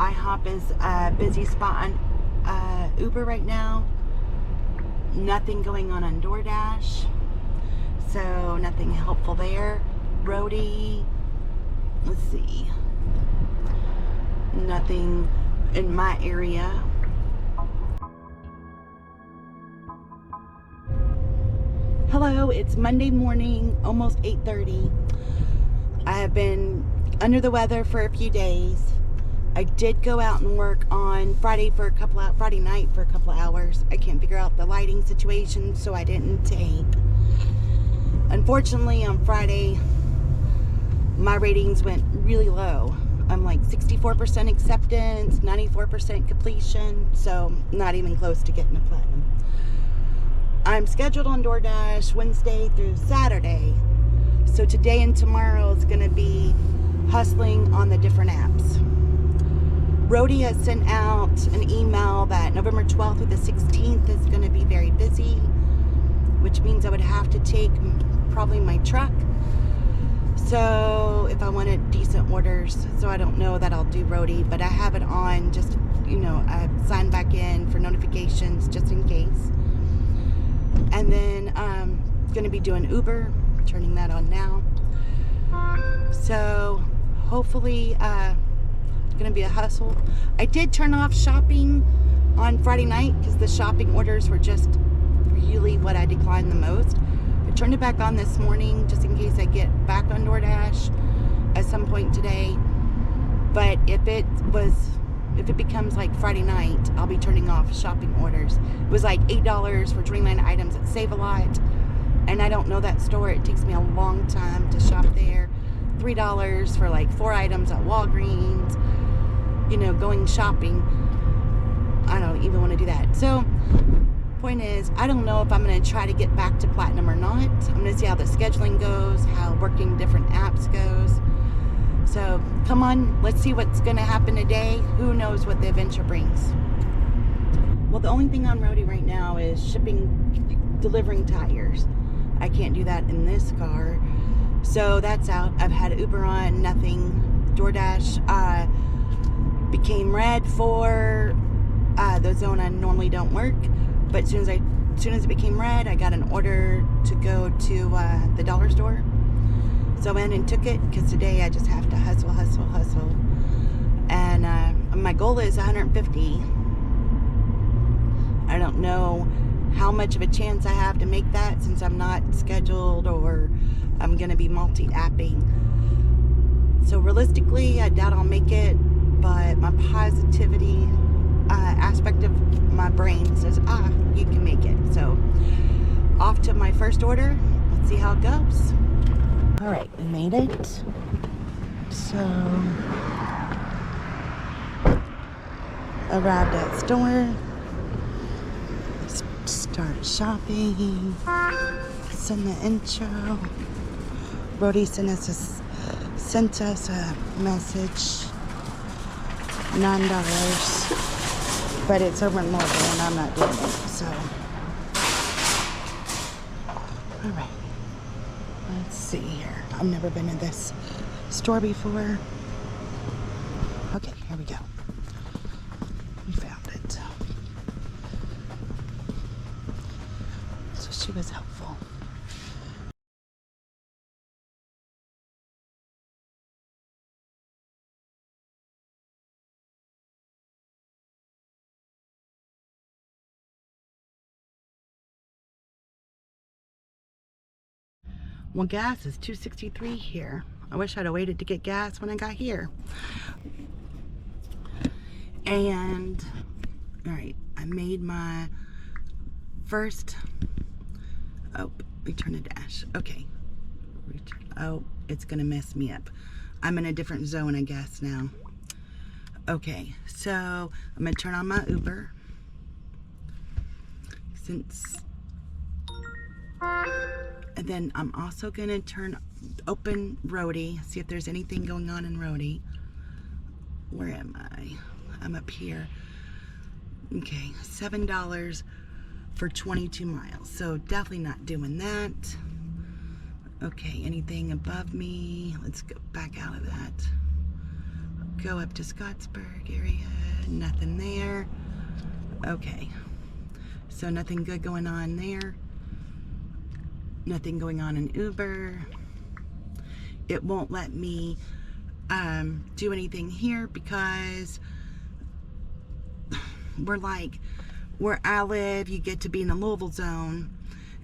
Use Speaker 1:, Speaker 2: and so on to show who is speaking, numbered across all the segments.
Speaker 1: IHOP is a busy spot on Uber right now. Nothing going on DoorDash. So nothing helpful there. Roadie, let's see. Nothing in my area. Hello, it's Monday morning, almost 8:30. I have been under the weather for a few days. I did go out and work on Friday night for a couple of hours. I can't figure out the lighting situation, so I didn't tape. Unfortunately, on Friday, my ratings went really low. I'm like 64% acceptance, 94% completion, so not even close to getting a platinum. I'm scheduled on DoorDash Wednesday through Saturday. So today and tomorrow is going to be hustling on the different apps. Roadie has sent out an email that November 12th through the 16th is going to be very busy, which means I would have to take probably my truck. So if I wanted decent orders, so I don't know that I'll do Roadie, but I have it on just, I've signed back in for notifications just in case. And then I'm going to be doing Uber, turning that on now. So hopefully it's going to be a hustle. I did turn off shopping on Friday night because the shopping orders were just really what I declined the most. I turned it back on this morning just in case I get back on DoorDash at some point today. But if it becomes like Friday night, I'll be turning off shopping orders. It was like $8 for 29 items at Save-A-Lot. And I don't know that store. It takes me a long time to shop there. $3 for like 4 items at Walgreens. Going shopping. I don't even want to do that. So, point is, I don't know if I'm going to try to get back to platinum or not. I'm going to see how the scheduling goes, how working different apps goes. So, come on, let's see what's going to happen today. Who knows what the adventure brings. Well, the only thing on Roadie right now is delivering tires. I can't do that in this car. So that's out. I've had Uber on, nothing. DoorDash became red for the zone I normally don't work. But as soon as it became red, I got an order to go to the dollar store. So I went and took it because today I just have to hustle. And my goal is 150. I don't know how much of a chance I have to make that since I'm not scheduled or I'm going to be multi-apping. So realistically, I doubt I'll make it, but my positivity aspect of my brain says, you can make it. So off to my first order. Let's see how it goes. All right, we made it. So arrived at store. Start shopping. Send the intro. Roadie sent us a message. $9. But it's over in Louisville and I'm not doing it. So alright. Let's see here. I've never been in this store before. Okay, here we go. We found it. So she was helpful. Well, gas is $2.63 here. I wish I'd have waited to get gas when I got here. And, all right, I made my first, return to dash. Okay. Oh, it's gonna mess me up. I'm in a different zone, I guess, now. Okay, so I'm gonna turn on my Uber. And then I'm also gonna open Roadie, see if there's anything going on in Roadie. Where am I? I'm up here. Okay, $7 for 22 miles. So definitely not doing that. Okay, anything above me? Let's go back out of that. Go up to Scottsburg area, nothing there. Okay, so nothing good going on there. Nothing going on in Uber. It won't let me do anything here because we're like, where I live, you get to be in the Louisville zone,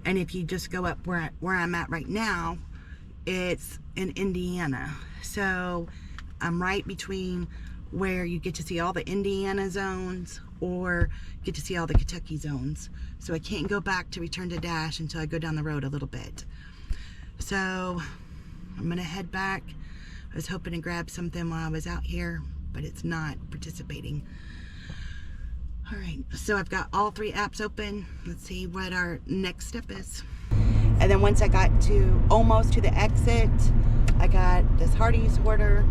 Speaker 1: and if you just go up where I'm at right now, it's in Indiana. So I'm right between where you get to see all the Indiana zones or get to see all the Kentucky zones. So I can't go back to return to Dash until I go down the road a little bit. So I'm gonna head back. I was hoping to grab something while I was out here, but it's not participating. All right, so I've got all 3 apps open. Let's see what our next step is. And then once I got to almost to the exit, I got this Hardee's order.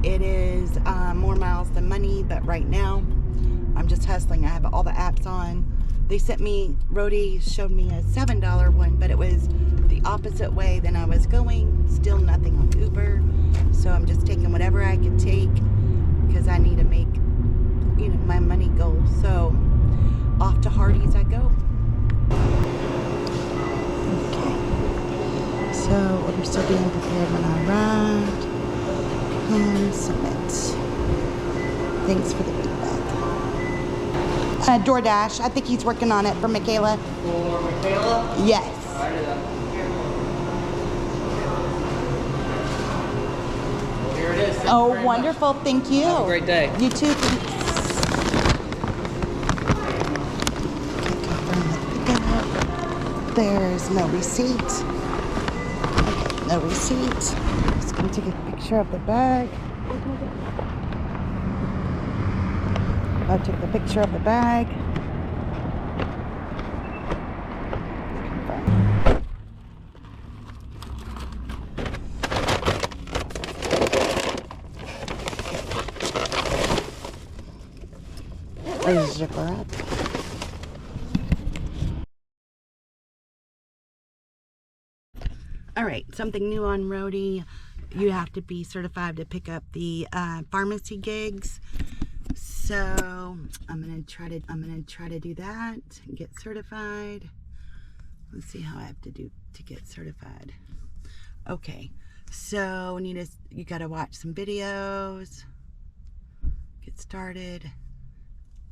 Speaker 1: It is more miles than money, but right now I'm just hustling. I have all the apps on. They sent me, Roadie showed me a $7 one, but it was the opposite way than I was going. Still nothing on Uber. So I'm just taking whatever I could take because I need to make, you know, my money goal. So off to Hardee's I go. Okay. So order still being prepared when I arrived. And submit. Thanks for the feedback. DoorDash. I think he's working on it for Michaela.
Speaker 2: For Michaela?
Speaker 1: Yes.
Speaker 2: Well, here it is. Thank
Speaker 1: Oh,
Speaker 2: you very
Speaker 1: wonderful.
Speaker 2: much.
Speaker 1: Thank you.
Speaker 2: Have a great day.
Speaker 1: You too. Thanks. Okay, confirm the pickup. There's no receipt. Okay, no receipt. Just gonna take a picture of the bag. I'll take the picture of the bag. Confirm. Zipper up. All right, something new on Roadie. You have to be certified to pick up the pharmacy gigs. So I'm gonna try to do that and get certified. Let's see how I have to do to get certified. Okay, so you gotta watch some videos. Get started.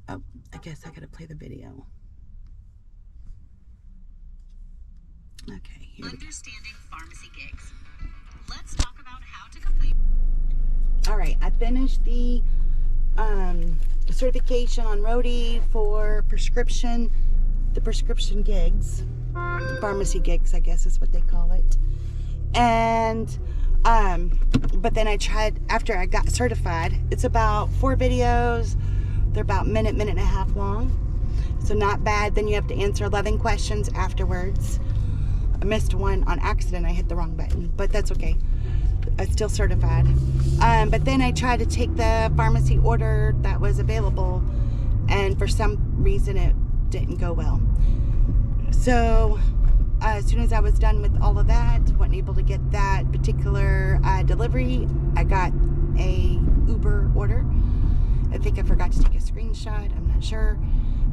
Speaker 1: Oh, I guess I gotta play the video. Okay, here we go.
Speaker 3: Understanding pharmacy gigs. Let's talk about how to complete.
Speaker 1: All right, I finished the certification on Roadie for the prescription gigs, pharmacy gigs, I guess is what they call it. And but then I tried, after I got certified, it's about 4 videos. They're about minute and a half long, so not bad. Then you have to answer 11 questions afterwards. I missed one on accident. I hit the wrong button, but that's okay. I'm still certified. But then I tried to take the pharmacy order that was available, and for some reason it didn't go well. So as soon as I was done with all of that, wasn't able to get that particular delivery, I got a Uber order. I think I forgot to take a screenshot. I'm not sure.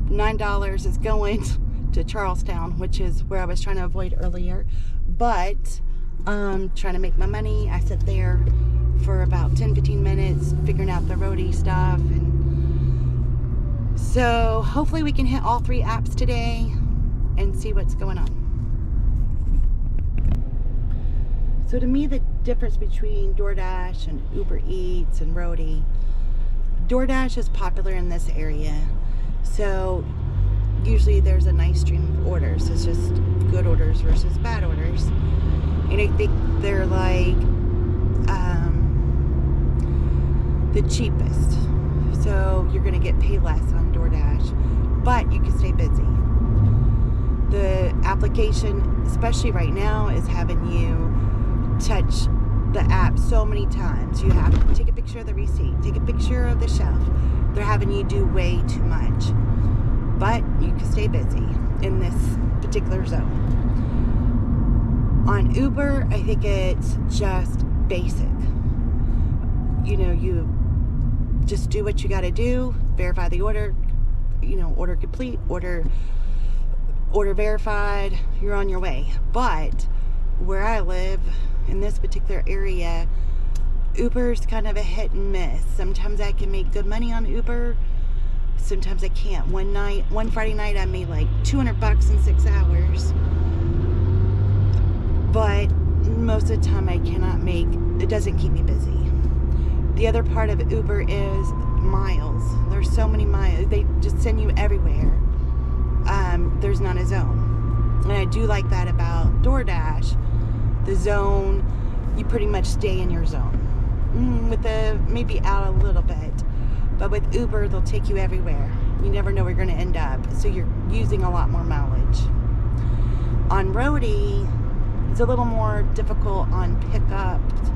Speaker 1: $9 is going to Charlestown, which is where I was trying to avoid earlier. But trying to make my money. I sat there for about 10-15 minutes figuring out the Roadie stuff, and so hopefully we can hit all 3 apps today and see what's going on. So to me, the difference between DoorDash and Uber Eats and Roadie, DoorDash is popular in this area, so usually there's a nice stream of orders. It's just good orders versus bad orders. And I think they're like the cheapest. So you're gonna get paid less on DoorDash, but you can stay busy. The application, especially right now, is having you touch the app so many times. You have to take a picture of the receipt, take a picture of the shelf. They're having you do way too much. But you can stay busy in this particular zone. On Uber, I think it's just basic. You know, you just do what you got to do, verify the order, order complete, order verified, you're on your way. But where I live in this particular area, Uber's kind of a hit and miss. Sometimes I can make good money on Uber, sometimes I can't. One Friday night I made like $200 in 6 hours, but most of the time I cannot make, it doesn't keep me busy. The other part of Uber is miles. There's so many miles. They just send you everywhere. There's not a zone. And I do like that about DoorDash. The zone, you pretty much stay in your zone. Maybe out a little bit. But with Uber, they'll take you everywhere. You never know where you're going to end up. So you're using a lot more mileage. On Roadie, it's a little more difficult on pickups.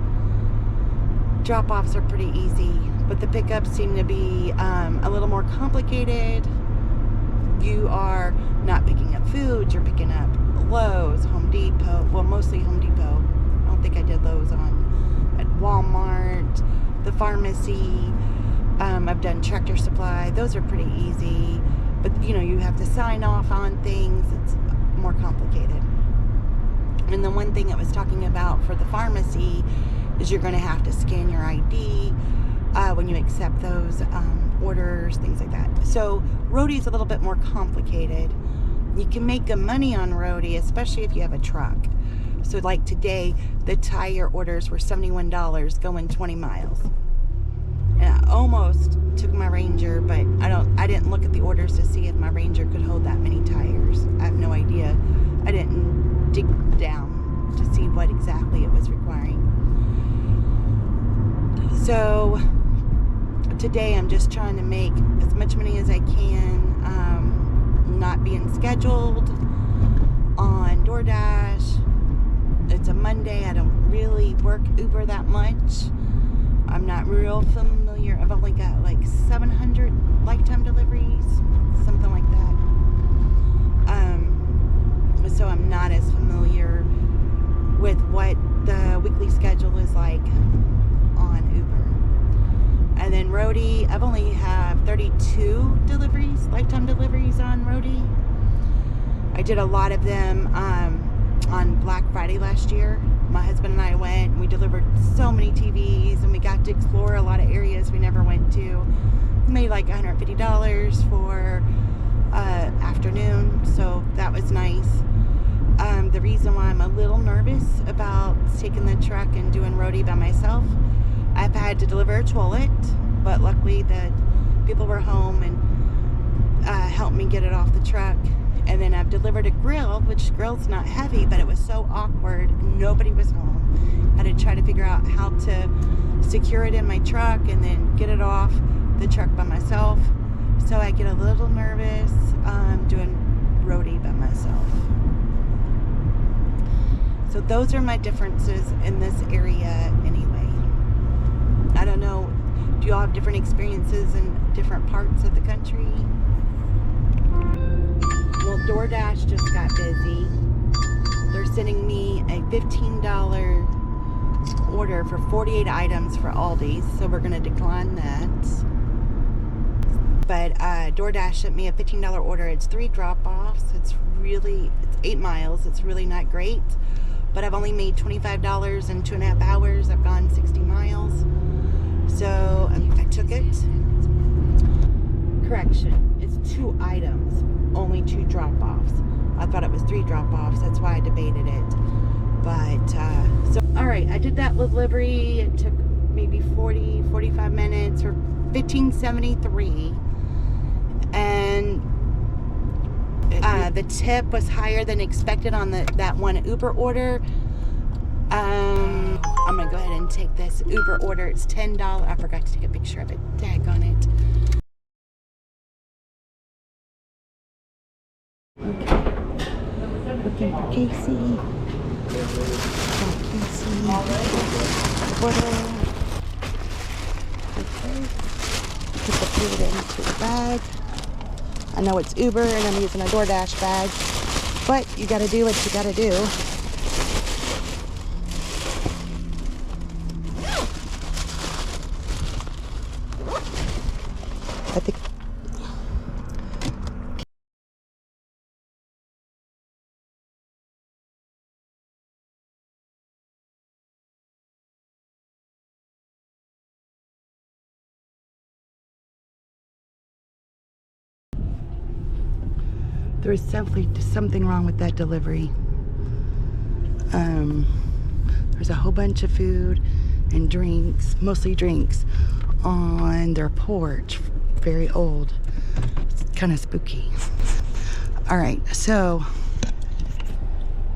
Speaker 1: Drop-offs are pretty easy, but the pickups seem to be a little more complicated. You are not picking up food, you're picking up Lowe's, Home Depot, well, mostly Home Depot. I don't think I did Lowe's at Walmart, the pharmacy. I've done Tractor Supply. Those are pretty easy, but you have to sign off on things. It's more complicated. And the one thing it was talking about for the pharmacy is you're going to have to scan your ID when you accept those orders, things like that. So Roadie's a little bit more complicated. You can make good money on Roadie, especially if you have a truck. So like today, the tire orders were $71 going 20 miles. And I almost took my Ranger, but I didn't look at the orders to see if my Ranger could hold that many tires. I have no idea. I didn't dig down to see what exactly it was requiring. So today I'm just trying to make as much money as I can, not being scheduled on DoorDash. It's a Monday. I don't really work Uber that much. I'm not real familiar. I've only got like 700 lifetime deliveries, something like that. So I'm not as familiar with what the weekly schedule is like on Uber. And then Roadie, I've only have 32 deliveries, lifetime deliveries on Roadie. I did a lot of them on Black Friday last year. My husband and I went and we delivered so many TVs, and we got to explore a lot of areas we never went to. We made like $150 for afternoon, so that was nice. The reason why I'm a little nervous about taking the truck and doing Roadie by myself, I've had to deliver a toilet, but luckily the people were home and helped me get it off the truck. And then I've delivered a grill, which grill's not heavy, but it was so awkward. Nobody was home. I had to try to figure out how to secure it in my truck and then get it off the truck by myself. So I get a little nervous doing Roadie by myself. So those are my differences in this area anyway. I don't know, do you all have different experiences in different parts of the country? Well, DoorDash just got busy. They're sending me a $15 order for 48 items for Aldi's, so we're going to decline that. But DoorDash sent me a $15 order. It's 3 drop-offs. It's 8 miles. It's really not great. But I've only made $25 in 2.5 hours. I've gone 60 miles. So I took it. Correction, it's 2 items, only 2 drop-offs. I thought it was 3 drop-offs. That's why I debated it. But, so, all right, I did that delivery. It took maybe 45 minutes, or $15.73. And the tip was higher than expected on that one Uber order. I'm gonna go ahead and take this Uber order. It's $10. I forgot to take a picture of it. Daggone it. Okay. Looking for Casey. Casey. Order. Okay. Put the food into the bag. I know it's Uber and I'm using a DoorDash bag, but you gotta do what you gotta do. I think. There is definitely something wrong with that delivery. There's a whole bunch of food and drinks, mostly drinks, on their porch. Very old. It's kind of spooky. All right, so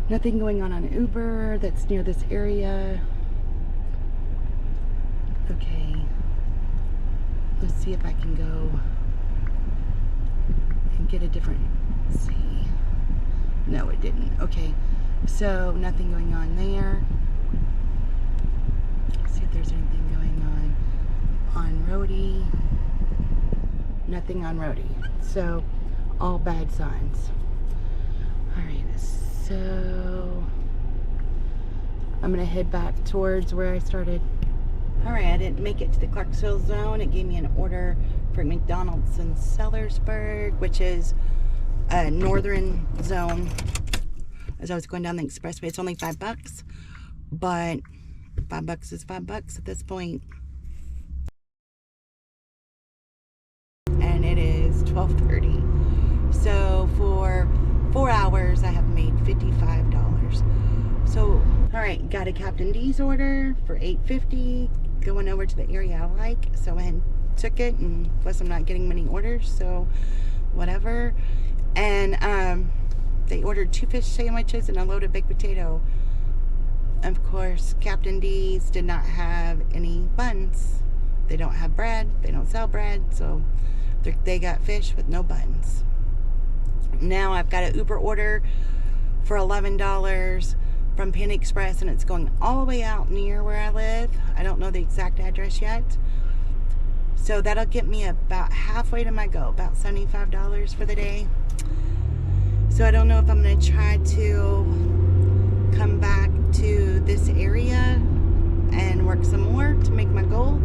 Speaker 1: nothing going on Uber that's near this area. Okay, let's see if I can go and get a different. Let's see. No, it didn't. Okay, so nothing going on there. Let's see if there's anything going on Roadie. Nothing on Roadie. So all bad signs. All right, so I'm gonna head back towards where I started. All right, I didn't make it to the Clarksville zone. It gave me an order for McDonald's in Sellersburg, which is a northern zone. As I was going down the expressway, it's only $5, but $5 is $5 at this point. And it is 12:30. So for 4 hours, I have made $55. So, all right, got a Captain D's order for $8.50. Going over to the area I like, so I went and took it, and plus I'm not getting many orders, so whatever. And they ordered 2 fish sandwiches and a loaded baked potato. Of course, Captain D's did not have any buns. They don't have bread. They don't sell bread, so they got fish with no buns. Now I've got an Uber order for $11 from Panda Express, and it's going all the way out near where I live. I don't know the exact address yet. So that'll get me about halfway to my goal, about $75 for the day. So I don't know if I'm going to try to come back to this area and work some more to make my goal,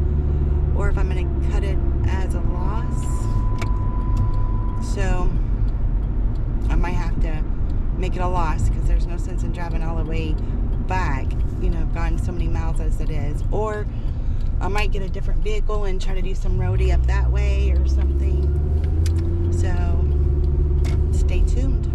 Speaker 1: or if I'm going to cut it as a loss. So I might have to make it a loss, because there's no sense in driving all the way back. You know, I've gone so many miles as it is. Or I might get a different vehicle and try to do some roadie up that way or something. So stay tuned.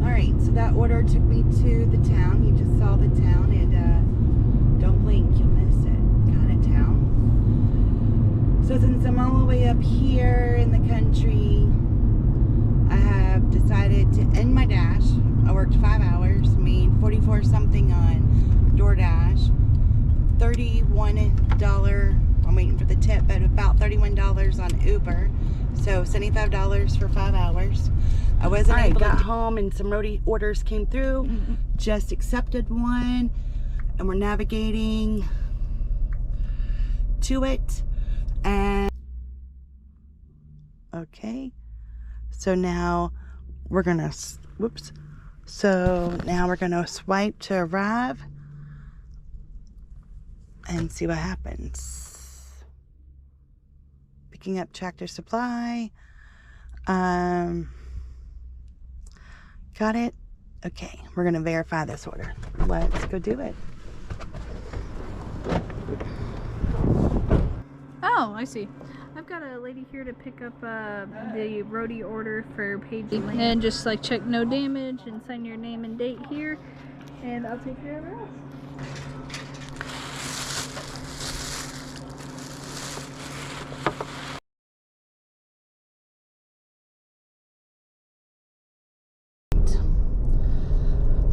Speaker 1: Alright, so that order took me to the town. You just saw the town, and don't blink, you'll miss it kind of town. So since I'm all the way up here in the country, I have decided to end my dash. I worked 5 hours, made 44 something on DoorDash, $31, I'm waiting for the tip, but about $31 on Uber. So $75 for 5 hours. I wasn't able to. I got home and some roadie orders came through. Just accepted one, and we're navigating to it. And okay, so now we're gonna so now we're gonna swipe to arrive and see what happens. Picking up Tractor Supply. Got it. Okay, we're gonna verify this order. Let's go do it.
Speaker 4: Oh, I see. I've got a lady here to pick up the roadie order for Paige Lane. And just like check no damage and sign your name and date here, and I'll take care of the rest.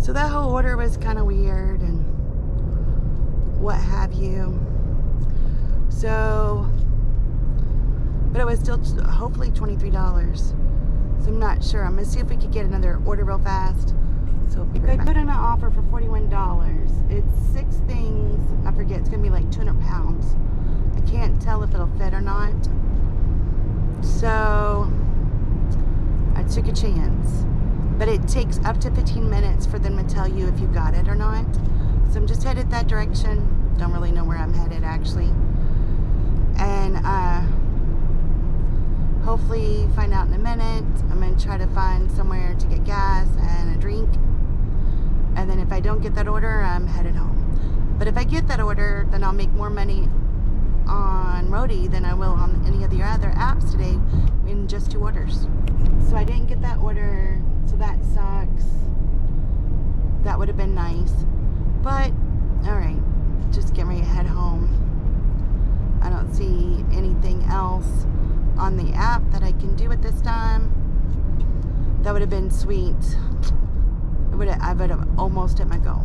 Speaker 1: So that whole order was kind of weird and what have you. So, but it was still hopefully $23. So I'm not sure. I'm gonna see if we could get another order real fast. So we'll be right back. They put in an offer for $41. It's 6 things. I forget. It's gonna be like 200 pounds. I can't tell if it'll fit or not. So took a chance. But it takes up to 15 minutes for them to tell you if you got it or not. So I'm just headed that direction. Don't really know where I'm headed actually. And hopefully find out in a minute. I'm going to try to find somewhere to get gas and a drink. And then if I don't get that order, I'm headed home. But if I get that order, then I'll make more money on Roadie than I will on any of the other apps today in just 2 orders. So I didn't get that order, so that sucks. That would have been nice. But, alright, just get ready to head home. I don't see anything else on the app that I can do at this time. That would have been sweet. I would have almost hit my goal.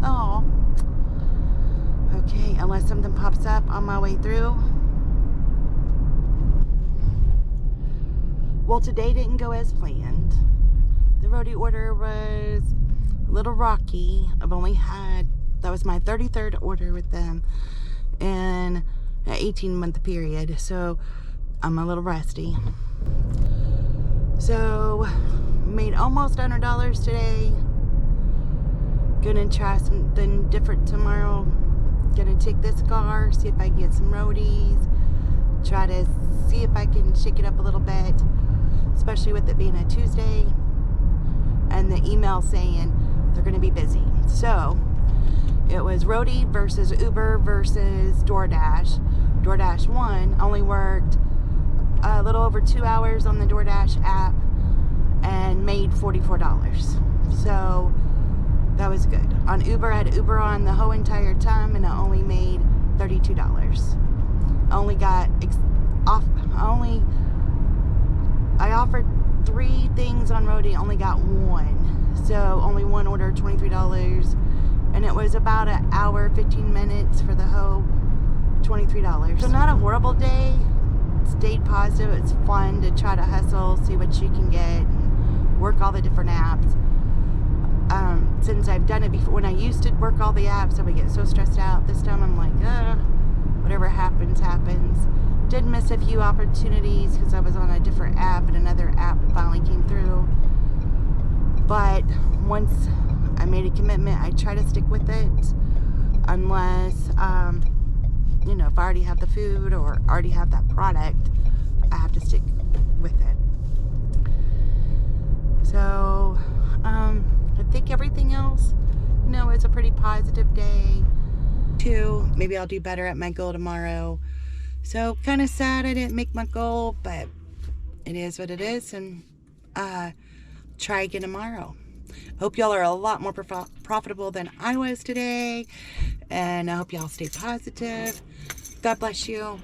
Speaker 1: Oh. Okay, unless something pops up on my way through. Well, today didn't go as planned. The Roadie order was a little rocky. I've only had, that was my 33rd order with them in an 18-month period. So I'm a little rusty. So made almost $100 today. Gonna try something different tomorrow. Gonna take this car, see if I can get some Roadies. Try to see if I can shake it up a little bit, especially with it being a Tuesday and the email saying they're gonna be busy. So it was Roadie versus Uber versus DoorDash. DoorDash won. Only worked a little over 2 hours on the DoorDash app and made $44. So that was good. On Uber, I had Uber on the whole entire time and I only made $32. I offered 3 things on Roadie, only got 1. So only 1 order, $23. And it was about an hour, 15 minutes for the whole $23. So not a horrible day. Stayed positive. It's fun to try to hustle, see what you can get, and work all the different apps. Since I've done it before, when I used to work all the apps, I would get so stressed out. This time I'm like, whatever happens, happens. Did miss a few opportunities because I was on a different app and another app finally came through. But once I made a commitment, I try to stick with it. Unless, you know, if I already have the food or already have that product, I have to stick with it. So, I think everything else, you know, it's a pretty positive day. Too, maybe I'll do better at my goal tomorrow. So, kind of sad I didn't make my goal, but it is what it is, and try again tomorrow. Hope y'all are a lot more profitable than I was today, and I hope y'all stay positive. God bless you.